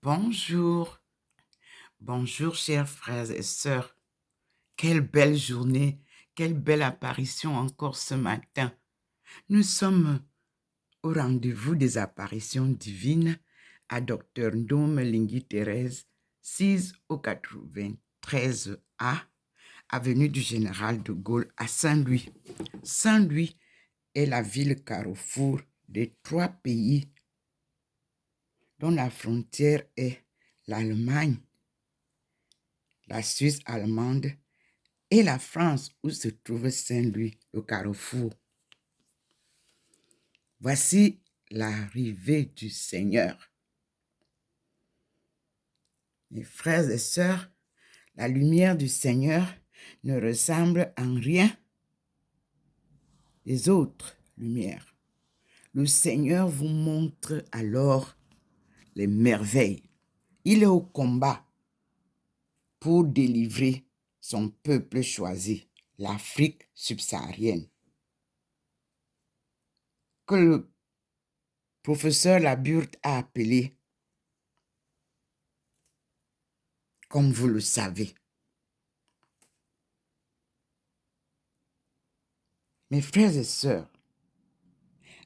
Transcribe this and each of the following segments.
Bonjour, bonjour chers frères et sœurs. Quelle belle journée, quelle belle apparition encore ce matin. Nous sommes au rendez-vous des apparitions divines à Dr Ndome Lingui Thérèse, 6 au 93A, avenue du Général de Gaulle à Saint-Louis. Saint-Louis est la ville carrefour des 3 pays dont la frontière est l'Allemagne, la Suisse allemande et la France où se trouve Saint-Louis, le carrefour. Voici l'arrivée du Seigneur. Mes frères et sœurs, la lumière du Seigneur ne ressemble en rien des autres lumières. Le Seigneur vous montre alors les merveilles. Il est au combat pour délivrer son peuple choisi, l'Afrique subsaharienne, que le professeur Laburte a appelé, comme vous le savez. Mes frères et sœurs,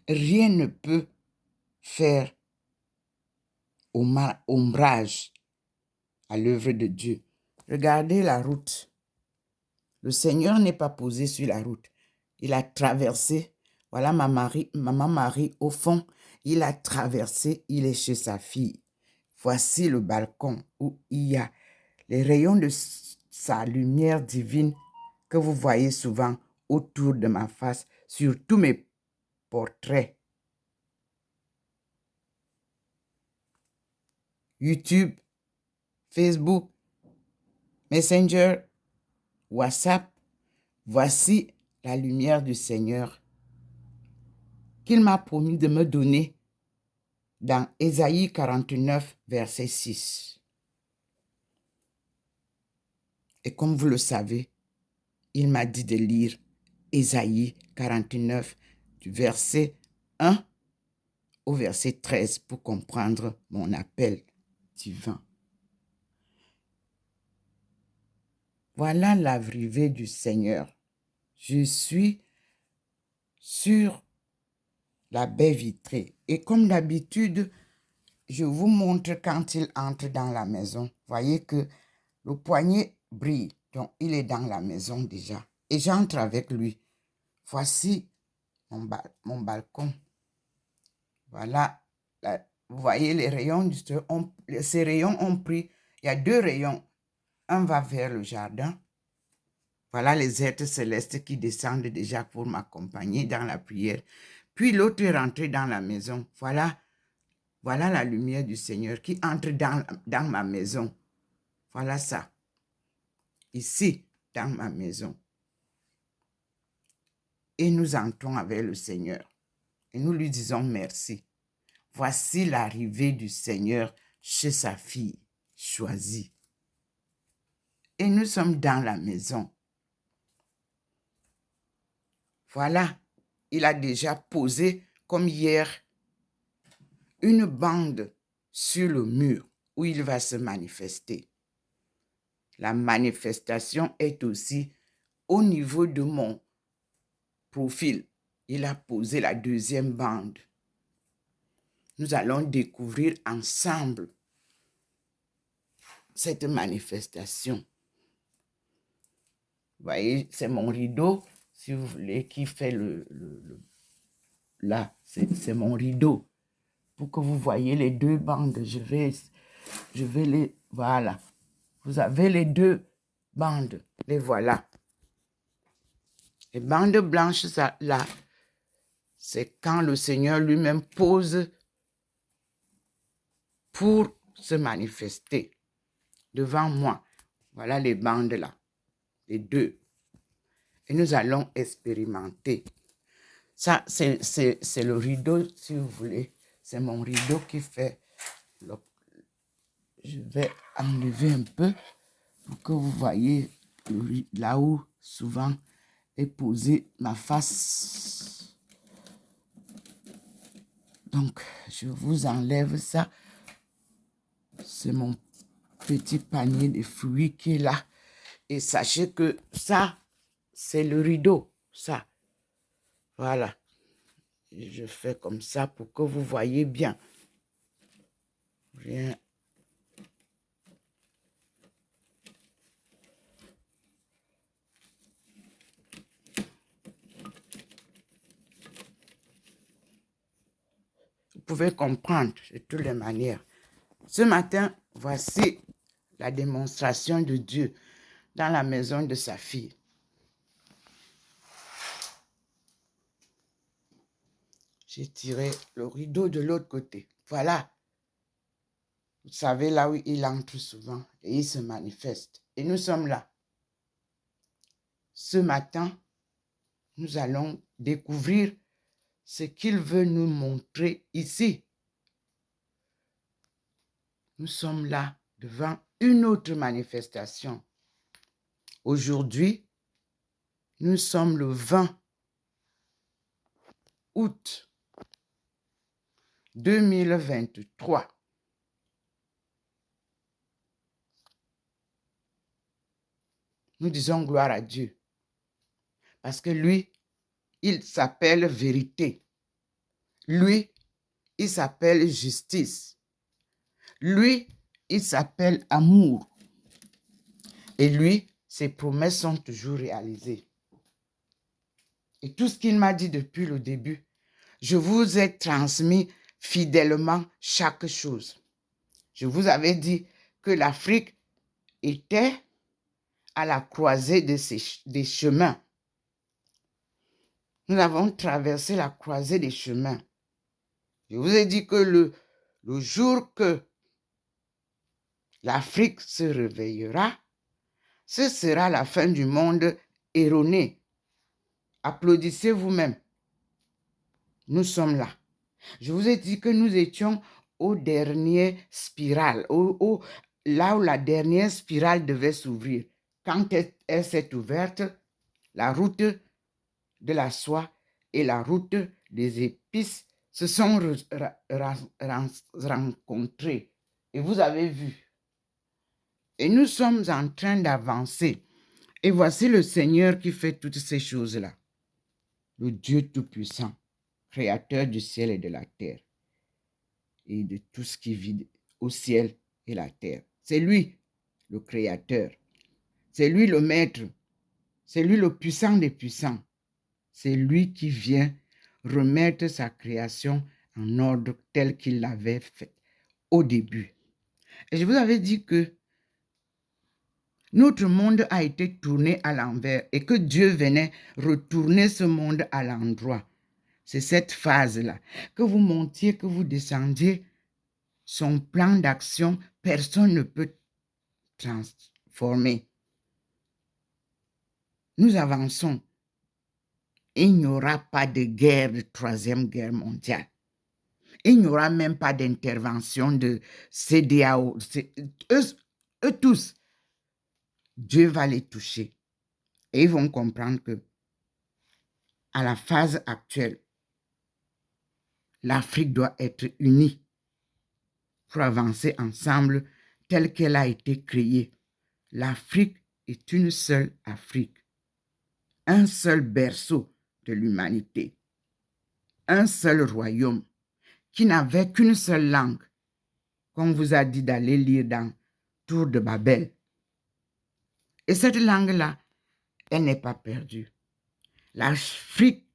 rien ne peut faire ombrage à l'œuvre de Dieu. Regardez la route. Le Seigneur n'est pas posé sur la route. Il a traversé. Voilà maman Marie au fond. Il a traversé, il est chez sa fille. Voici le balcon où il y a les rayons de sa lumière divine que vous voyez souvent autour de ma face sur tous mes portraits. YouTube, Facebook, Messenger, WhatsApp, voici la lumière du Seigneur qu'il m'a promis de me donner dans Ésaïe 49, verset 6. Et comme vous le savez, il m'a dit de lire Ésaïe 49, du verset 1 au verset 13 pour comprendre mon appel divin. Voilà l'arrivée du Seigneur. Je suis sur la baie vitrée. Et comme d'habitude, je vous montre quand il entre dans la maison. Voyez que le poignet brille. Donc, il est dans la maison déjà. Et j'entre avec lui. Voici mon balcon. Voilà. Vous voyez les rayons. Ces rayons ont pris. Il y a 2 rayons. Un va vers le jardin. Voilà les êtres célestes qui descendent déjà pour m'accompagner dans la prière. Puis l'autre est rentré dans la maison. Voilà la lumière du Seigneur qui entre dans ma maison. Voilà ça. Ici, dans ma maison. Et nous entrons avec le Seigneur. Et nous lui disons merci. Voici l'arrivée du Seigneur chez sa fille choisie. Et nous sommes dans la maison. Voilà, il a déjà posé, comme hier, une bande sur le mur où il va se manifester. La manifestation est aussi au niveau de mon profil. Il a posé la 2e bande. Nous allons découvrir ensemble cette manifestation. Vous voyez, c'est mon rideau, si vous voulez, qui fait là, c'est mon rideau. Pour que vous voyez les 2 bandes, je vais les, voilà. Vous avez les 2 bandes, les voilà. Les bandes blanches, ça, là, c'est quand le Seigneur lui-même pose pour se manifester devant moi. Voilà les bandes là, les 2. Et nous allons expérimenter. Ça, c'est le rideau, si vous voulez. C'est mon rideau qui fait... Je vais enlever un peu pour que vous voyez là où souvent est posée ma face. Donc, je vous enlève ça C'est mon petit panier de fruits qui est là. Et sachez que ça, c'est le rideau. Ça. Voilà. Et je fais comme ça pour que vous voyez bien. Rien. Vous pouvez comprendre de toutes les manières. Ce matin, voici la démonstration de Dieu dans la maison de sa fille. J'ai tiré le rideau de l'autre côté. Voilà. Vous savez, là où il entre souvent et il se manifeste. Et nous sommes là. Ce matin, nous allons découvrir ce qu'il veut nous montrer ici. Nous sommes là devant une autre manifestation. Aujourd'hui, nous sommes le 20 août 2023. Nous disons gloire à Dieu. Parce que lui, il s'appelle vérité. Lui, il s'appelle justice. Lui, il s'appelle amour. Et lui, ses promesses sont toujours réalisées. Et tout ce qu'il m'a dit depuis le début, je vous ai transmis fidèlement chaque chose. Je vous avais dit que l'Afrique était à la croisée des chemins. Nous avons traversé la croisée des chemins. Je vous ai dit que le jour que l'Afrique se réveillera, ce sera la fin du monde erroné. Applaudissez vous-même. Nous sommes là. Je vous ai dit que nous étions au dernier spirale, là où la dernière spirale devait s'ouvrir. Quand elle s'est ouverte, la route de la soie et la route des épices se sont rencontrées. Et vous avez vu. Et nous sommes en train d'avancer. Et voici le Seigneur qui fait toutes ces choses-là. Le Dieu Tout-Puissant, Créateur du ciel et de la terre. Et de tout ce qui vit au ciel et la terre. C'est lui, le Créateur. C'est lui le Maître. C'est lui le puissant des puissants. C'est lui qui vient remettre sa création en ordre tel qu'il l'avait fait au début. Et je vous avais dit que notre monde a été tourné à l'envers et que Dieu venait retourner ce monde à l'endroit. C'est cette phase-là. Que vous montiez, que vous descendiez, son plan d'action, personne ne peut transformer. Nous avançons. Il n'y aura pas de guerre, de troisième guerre mondiale. Il n'y aura même pas d'intervention de CEDEAO. Eux tous, Dieu va les toucher. Et ils vont comprendre que à la phase actuelle, l'Afrique doit être unie pour avancer ensemble telle qu'elle a été créée. L'Afrique est une seule Afrique, un seul berceau de l'humanité, un seul royaume qui n'avait qu'une seule langue, comme vous a dit d'aller lire dans Tour de Babel. Et cette langue-là, elle n'est pas perdue. L'Afrique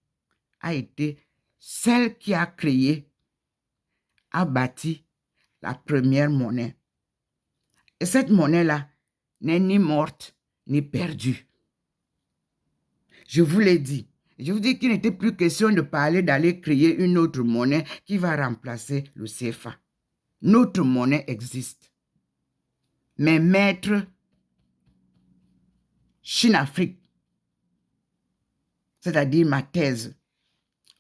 a été celle qui a créé, a bâti la première monnaie. Et cette monnaie-là n'est ni morte ni perdue. Je vous l'ai dit. Je vous dis qu'il n'était plus question de parler d'aller créer une autre monnaie qui va remplacer le CFA. Notre monnaie existe. Mes maîtres Chine-Afrique, c'est-à-dire ma thèse,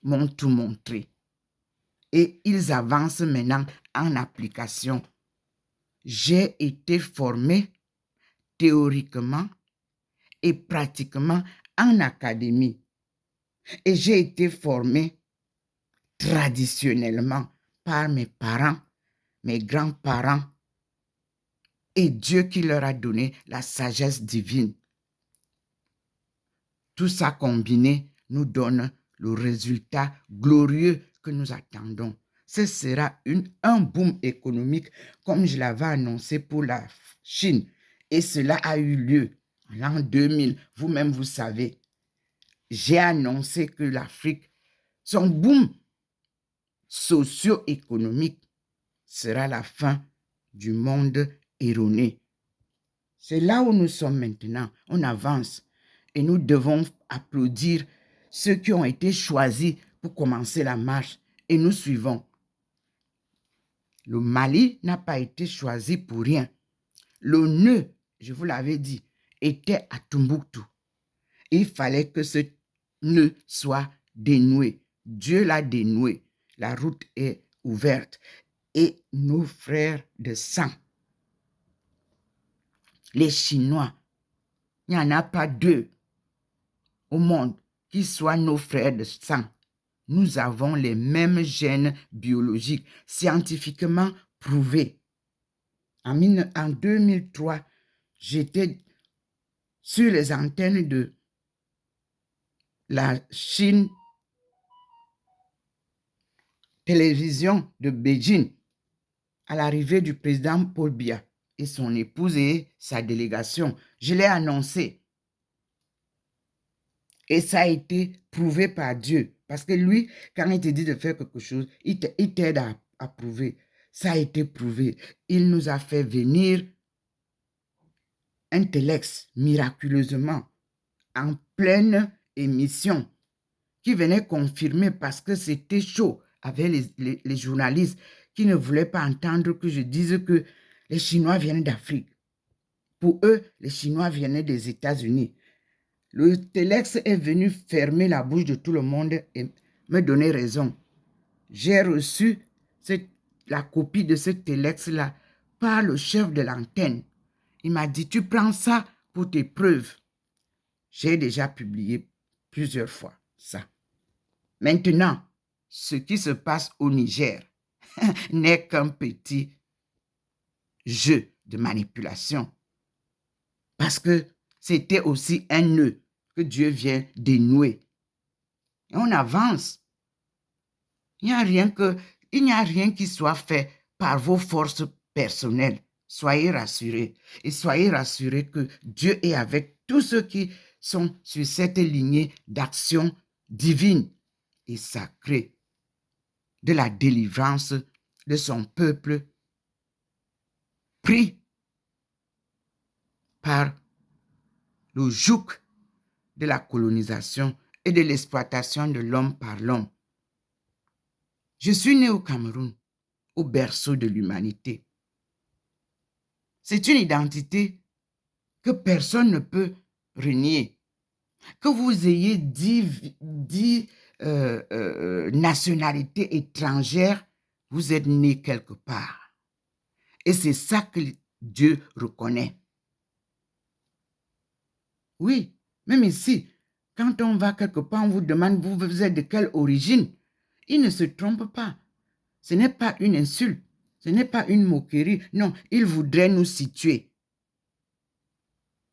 m'ont tout montré. Et ils avancent maintenant en application. J'ai été formé théoriquement et pratiquement en académie. Et j'ai été formé traditionnellement par mes parents, mes grands-parents, et Dieu qui leur a donné la sagesse divine. Tout ça combiné nous donne le résultat glorieux que nous attendons. Ce sera un boom économique comme je l'avais annoncé pour la Chine. Et cela a eu lieu en l'an 2000. Vous-même, vous savez, j'ai annoncé que l'Afrique, son boom socio-économique sera la fin du monde erroné. C'est là où nous sommes maintenant. On avance et nous devons applaudir ceux qui ont été choisis pour commencer la marche et nous suivons. Le Mali n'a pas été choisi pour rien. Le nœud, je vous l'avais dit, était à Tombouctou. Il fallait que ce nœud soit dénoué. Dieu l'a dénoué. La route est ouverte. Et nos frères de sang, les Chinois, il n'y en a pas deux au monde qui soient nos frères de sang. Nous avons les mêmes gènes biologiques, scientifiquement prouvés. En 2003, j'étais sur les antennes de la Chine télévision de Beijing à l'arrivée du président Paul Biya et son épouse et sa délégation. Je l'ai annoncé. Et ça a été prouvé par Dieu. Parce que lui, quand il te dit de faire quelque chose, il t'aide à prouver. Ça a été prouvé. Il nous a fait venir un téléx miraculeusement en pleine émission qui venait confirmer parce que c'était chaud avec les journalistes qui ne voulaient pas entendre que je dise que les Chinois viennent d'Afrique. Pour eux, les Chinois venaient des États-Unis. Le téléx est venu fermer la bouche de tout le monde et me donner raison. J'ai reçu la copie de ce téléx-là par le chef de l'antenne. Il m'a dit, tu prends ça pour tes preuves. J'ai déjà publié plusieurs fois ça. Maintenant, ce qui se passe au Niger n'est qu'un petit jeu de manipulation. Parce que c'était aussi un nœud que Dieu vient dénouer. Et on avance. Il n'y a rien qui soit fait par vos forces personnelles. Soyez rassurés. Et soyez rassurés que Dieu est avec tous ceux qui sont sur cette lignée d'action divine et sacrée de la délivrance de son peuple pris par le joug de la colonisation et de l'exploitation de l'homme par l'homme. Je suis né au Cameroun, au berceau de l'humanité. C'est une identité que personne ne peut renier. Que vous ayez 10 nationalités étrangères, vous êtes né quelque part. Et c'est ça que Dieu reconnaît. Oui, même ici, quand on va quelque part, on vous demande, vous êtes de quelle origine? Il ne se trompe pas. Ce n'est pas une insulte, ce n'est pas une moquerie. Non, il voudrait nous situer.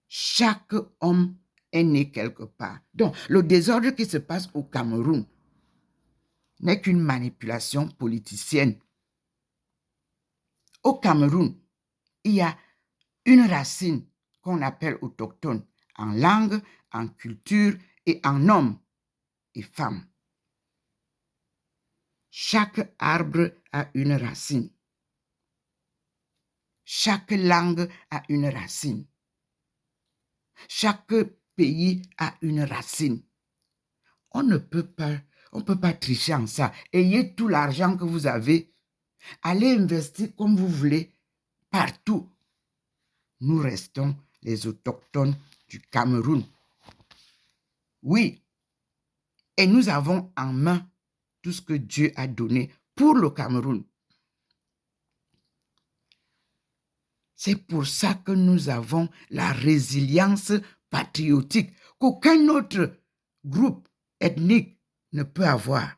Chaque homme est né quelque part. Donc, le désordre qui se passe au Cameroun n'est qu'une manipulation politicienne. Au Cameroun, il y a une racine qu'on appelle autochtone en langue, en culture et en homme et femme. Chaque arbre a une racine. Chaque langue a une racine. Chaque pays a une racine. On ne peut pas tricher en ça. Ayez tout l'argent que vous avez. Allez investir comme vous voulez partout. Nous restons les autochtones du Cameroun. Oui. Et nous avons en main tout ce que Dieu a donné pour le Cameroun. C'est pour ça que nous avons la résilience patriotique qu'aucun autre groupe ethnique ne peut avoir.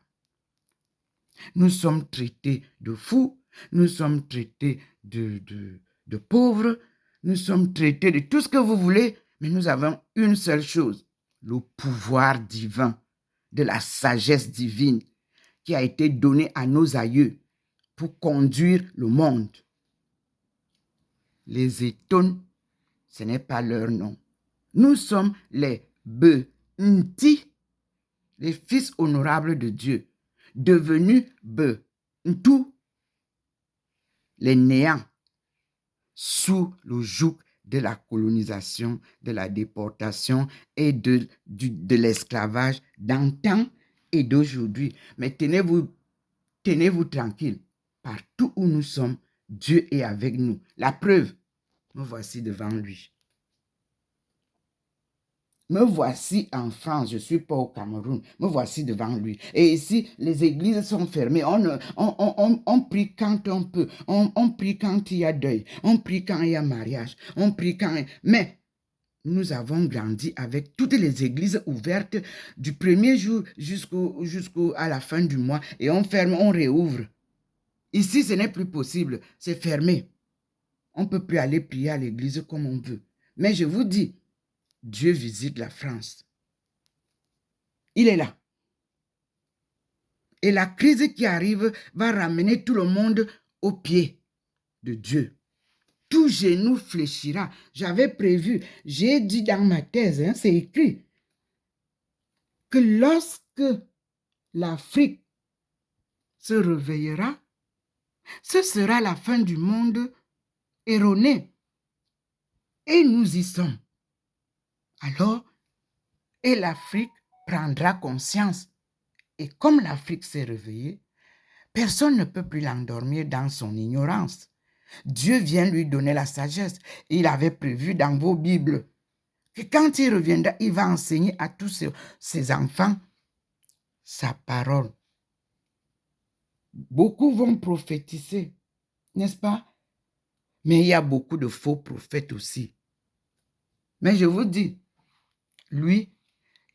Nous sommes traités de fous, nous sommes traités de pauvres, nous sommes traités de tout ce que vous voulez, mais nous avons une seule chose, le pouvoir divin, de la sagesse divine qui a été donnée à nos aïeux pour conduire le monde. Les Étones, ce n'est pas leur nom. Nous sommes les Benti, les fils honorables de Dieu, devenus Bentu, les néants, sous le joug de la colonisation, de la déportation et de l'esclavage d'antan et d'aujourd'hui. Mais tenez-vous tranquille. Partout où nous sommes, Dieu est avec nous. La preuve, me voici devant lui. Me voici en France, je ne suis pas au Cameroun. Me voici devant lui. Et ici, les églises sont fermées. On prie quand on peut. On prie quand il y a deuil. On prie quand il y a mariage. On prie quand... Mais nous avons grandi avec toutes les églises ouvertes du premier jour jusqu'à la fin du mois. Et on ferme, on réouvre. Ici, ce n'est plus possible. C'est fermé. On ne peut plus aller prier à l'église comme on veut. Mais je vous dis, Dieu visite la France. Il est là. Et la crise qui arrive va ramener tout le monde au pied de Dieu. Tout genou fléchira. J'avais prévu, j'ai dit dans ma thèse, c'est écrit, que lorsque l'Afrique se réveillera, ce sera la fin du monde erroné. Et nous y sommes. Alors, et l'Afrique prendra conscience. Et comme l'Afrique s'est réveillée, personne ne peut plus l'endormir dans son ignorance. Dieu vient lui donner la sagesse. Il avait prévu dans vos Bibles que quand il reviendra, il va enseigner à tous ses enfants sa parole. Beaucoup vont prophétiser, n'est-ce pas? Mais il y a beaucoup de faux prophètes aussi. Mais je vous dis, lui,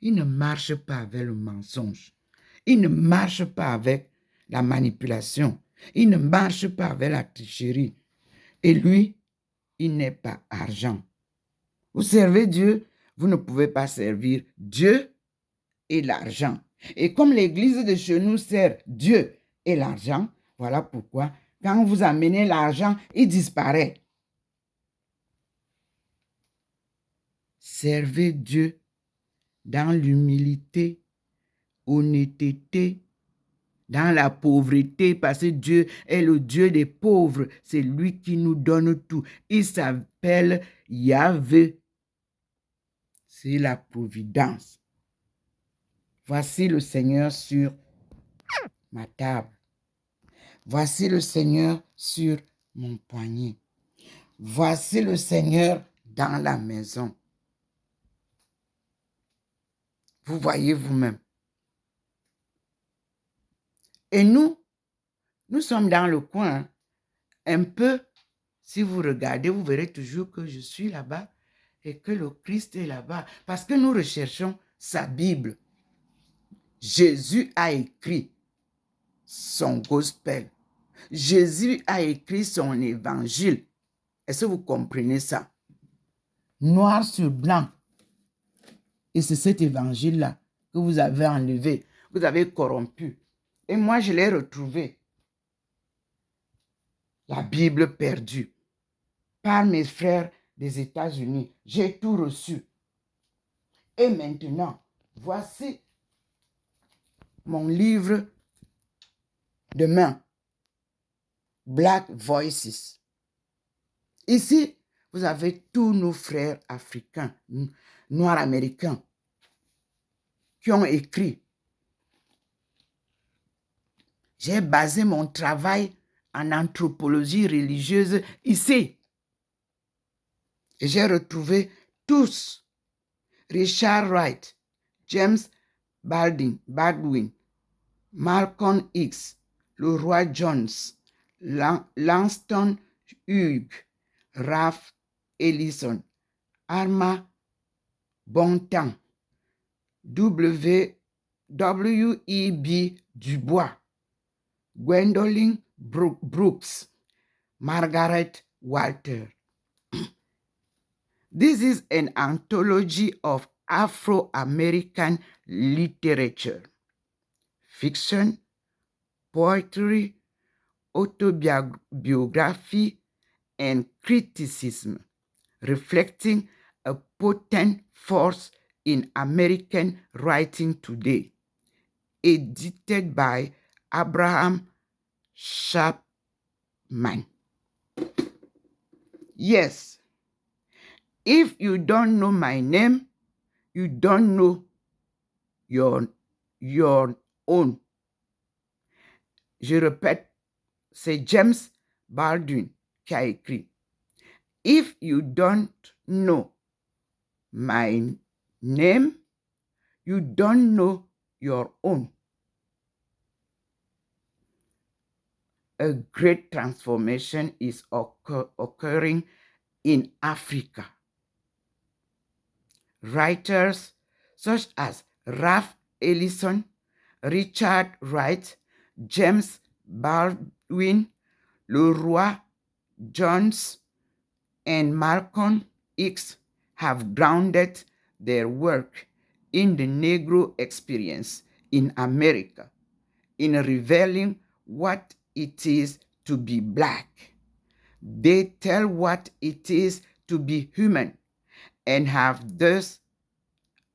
il ne marche pas avec le mensonge. Il ne marche pas avec la manipulation. Il ne marche pas avec la tricherie. Et lui, il n'est pas argent. Vous servez Dieu, vous ne pouvez pas servir Dieu et l'argent. Et comme l'église de chez nous sert Dieu et l'argent, voilà pourquoi quand vous amenez l'argent, il disparaît. Servez Dieu dans l'humilité, honnêteté, dans la pauvreté, parce que Dieu est le Dieu des pauvres. C'est lui qui nous donne tout. Il s'appelle Yahvé. C'est la providence. Voici le Seigneur sur ma table. Voici le Seigneur sur mon poignet. Voici le Seigneur dans la maison. Vous voyez vous-même. Et nous sommes dans le coin, un peu, si vous regardez, vous verrez toujours que je suis là-bas et que le Christ est là-bas. Parce que nous recherchons sa Bible. Jésus a écrit son gospel. Jésus a écrit son évangile. Est-ce que vous comprenez ça? Noir sur blanc. Et c'est cet évangile-là que vous avez enlevé, vous avez corrompu. Et moi, je l'ai retrouvé. La Bible perdue par mes frères des États-Unis. J'ai tout reçu. Et maintenant, voici mon livre de main. Black Voices. Ici, vous avez tous nos frères africains, noirs américains, qui ont écrit. J'ai basé mon travail en anthropologie religieuse ici. Et j'ai retrouvé tous. Richard Wright, James Baldwin, Malcolm X, le roi Jones, Langston Hughes, Ralph Ellison, Arma Bontemps, W.E.B. Du Bois, Gwendolyn Brooks, Margaret Walter. This is an anthology of Afro-American literature, fiction, poetry, autobiography, and criticism, reflecting a potent force in American writing today, edited by Abraham Chapman. Yes, if you don't know my name, you don't know your own. Je répète, c'est James Baldwin qui a écrit. If you don't know my name, you don't know your own. A great transformation is occurring in Africa. Writers such as Ralph Ellison, Richard Wright, James Baldwin, Leroy Jones, and Malcolm X have grounded their work in the Negro experience in America, in revealing what it is to be Black. They tell what it is to be human and have thus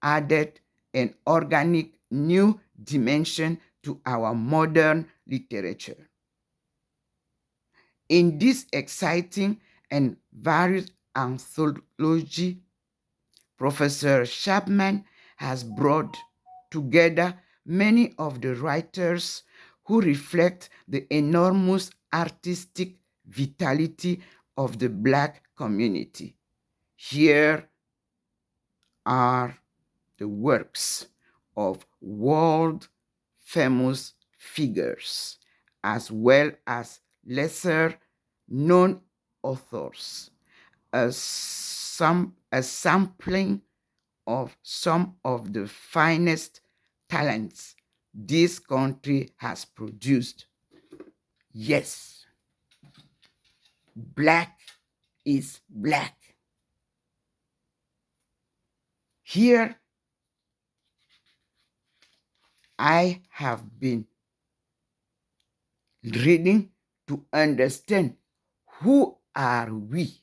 added an organic new dimension to our modern literature. In this exciting and varied anthology, Professor Chapman has brought together many of the writers who reflect the enormous artistic vitality of the Black community. Here are the works of world famous figures, as well as lesser known authors, a sampling of some of the finest talents this country has produced. Yes, Black is Black. Here, I have been reading to understand who are we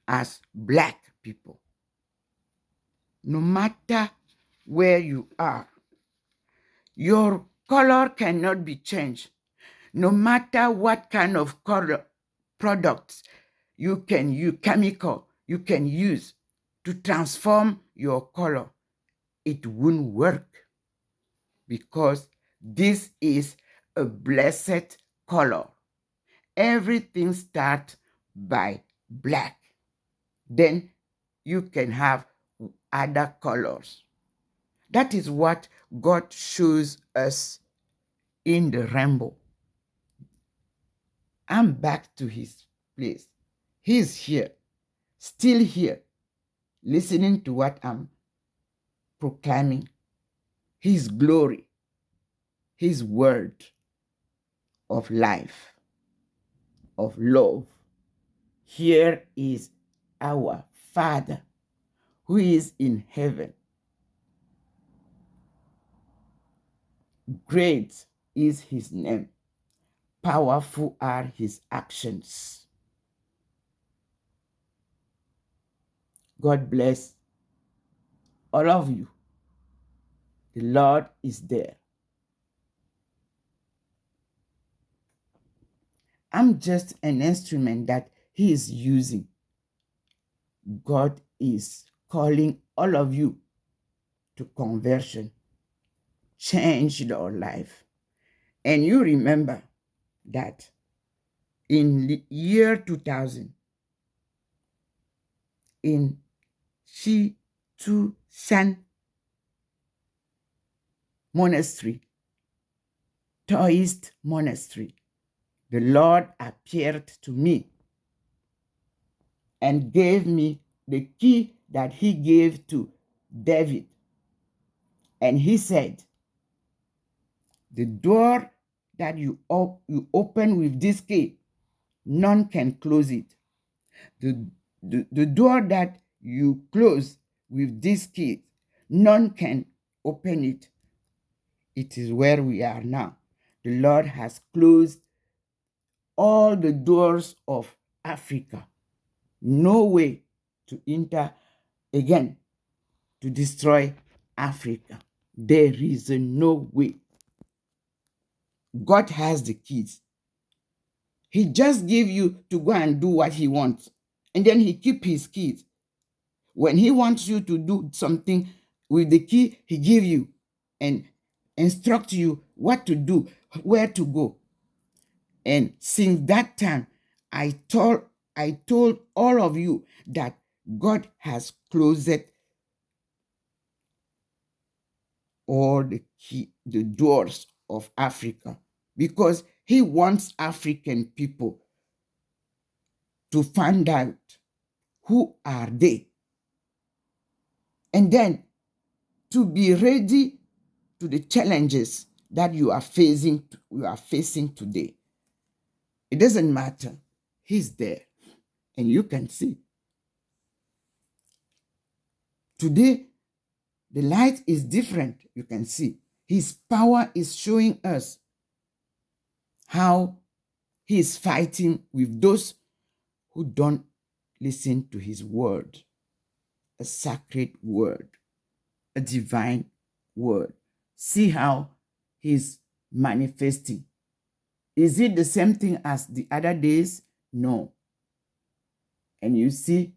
as Black people. No matter where you are, your color cannot be changed. No matter what kind of color products you can use, chemical you can use to transform your color, it won't work, because this is a blessed color. Everything starts by Black. Then you can have other colors. That is what God shows us in the rainbow. I'm back to his place. He's here, still here, listening to what I'm proclaiming. His glory, his word of life, of love. Here is our Father who is in heaven. Great is his name. Powerful are his actions. God bless all of you. The Lord is there. I'm just an instrument that he is using. God is calling all of you to conversion. Change your life. And you remember that in the year 2000, in Chi-Tu-Shan Monastery, Taoist monastery, the Lord appeared to me and gave me the key that he gave to David. And he said, the door that you open with this key, none can close it. The door that you close with this key, none can open it. It is where we are now. The Lord has closed all the doors of Africa. No way to enter again to destroy Africa. There is no way. God has the keys. He just gave you to go and do what he wants. And then he keep his keys. When he wants you to do something with the key, he give you and instruct you what to do, where to go. And since that time, I told all of you that God has closed all the doors of Africa, because he wants African people to find out who are they, and then to be ready to the challenges that you are facing today. It doesn't matter. He's there, and you can see. Today, the light is different. You can see. His power is showing us how he is fighting with those who don't listen to his word, a sacred word, a divine word. See how he's manifesting. Is it the same thing as the other days? No. And you see,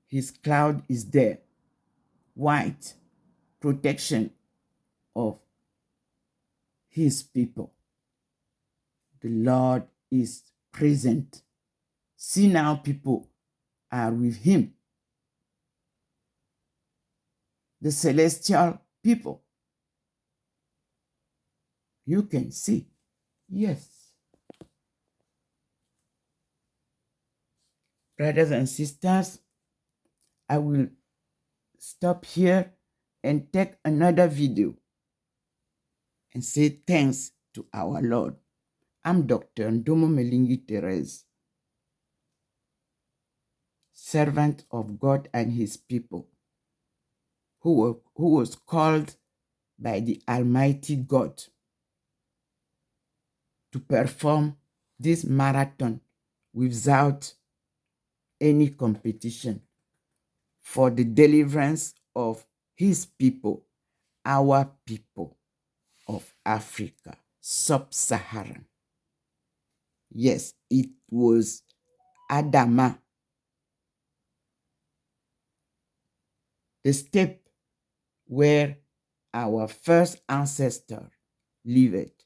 his cloud is there, white, protection of his people. The Lord is present. See now, people are with him. The celestial people. You can see. Yes. Brothers and sisters, I will stop here and take another video and say thanks to our Lord. I'm Dr. Ndomo Melingi Therese, servant of God and his people, who was called by the Almighty God to perform this marathon without any competition for the deliverance of his people, our people of Africa, sub-Saharan. Yes, it was Adama, the step where our first ancestor lived.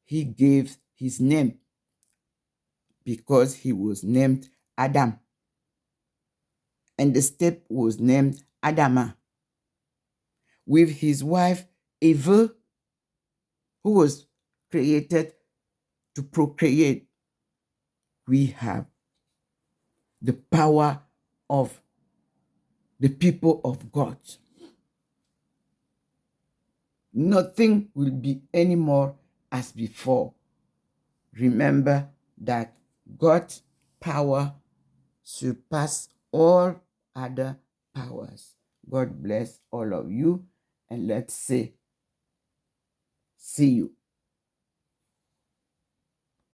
He gave his name because he was named Adam. And the step was named Adama. With his wife Eve, who was created to procreate, we have the power of the people of God. Nothing will be any more as before. Remember that God's power surpasses all other powers. God bless all of you, and let's say, see you.